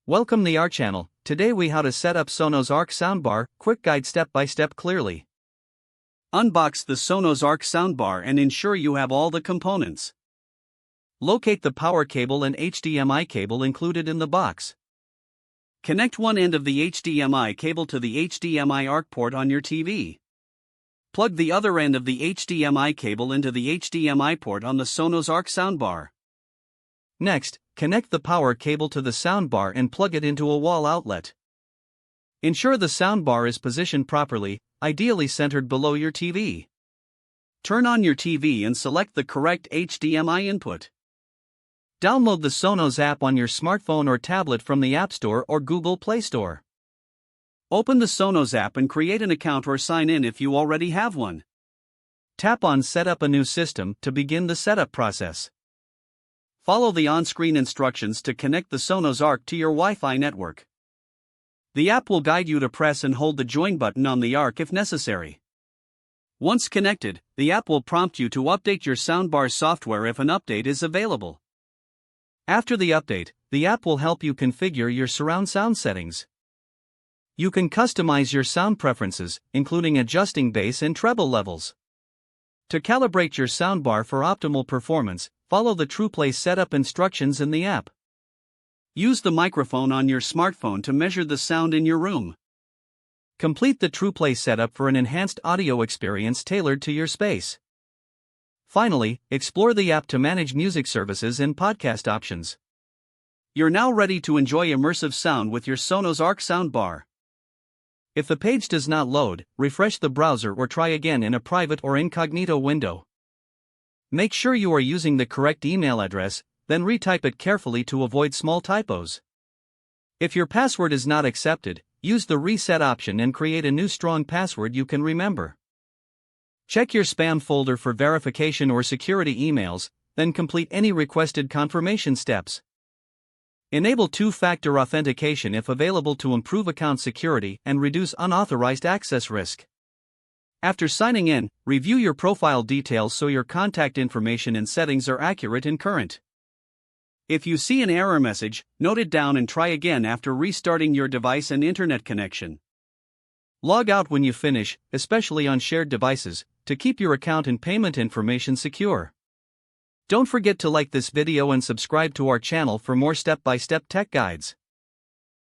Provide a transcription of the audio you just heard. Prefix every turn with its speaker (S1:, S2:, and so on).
S1: Welcome the our channel. Today we how to set up Sonos Arc soundbar, quick guide step by step clearly. Unbox the Sonos Arc soundbar and ensure you have all the components. Locate the power cable and HDMI cable included in the box. Connect one end of the HDMI cable to the HDMI Arc port on your TV. Plug the other end of the HDMI cable into the HDMI port on the Sonos Arc soundbar. Next, connect the power cable to the soundbar and plug it into a wall outlet. Ensure the soundbar is positioned properly, ideally centered below your TV. Turn on your TV and select the correct HDMI input. Download the Sonos app on your smartphone or tablet from the App Store or Google Play Store. Open the Sonos app and create an account or sign in if you already have one. Tap on Set up a new system to begin the setup process. Follow the on-screen instructions to connect the Sonos Arc to your Wi-Fi network. The app will guide you to press and hold the join button on the Arc if necessary. Once connected, the app will prompt you to update your soundbar software if an update is available. After the update, the app will help you configure your surround sound settings. You can customize your sound preferences, including adjusting bass and treble levels. To calibrate your soundbar for optimal performance, follow the TruePlay setup instructions in the app. Use the microphone on your smartphone to measure the sound in your room. Complete the TruePlay setup for an enhanced audio experience tailored to your space. Finally, explore the app to manage music services and podcast options. You're now ready to enjoy immersive sound with your Sonos Arc soundbar. If the page does not load, refresh the browser or try again in a private or incognito window. Make sure you are using the correct email address, then retype it carefully to avoid small typos. If your password is not accepted, use the reset option and create a new strong password you can remember. Check your spam folder for verification or security emails, then complete any requested confirmation steps. Enable two-factor authentication if available to improve account security and reduce unauthorized access risk. After signing in, review your profile details so your contact information and settings are accurate and current. If you see an error message, note it down and try again after restarting your device and internet connection. Log out when you finish, especially on shared devices, to keep your account and payment information secure. Don't forget to like this video and subscribe to our channel for more step-by-step tech guides.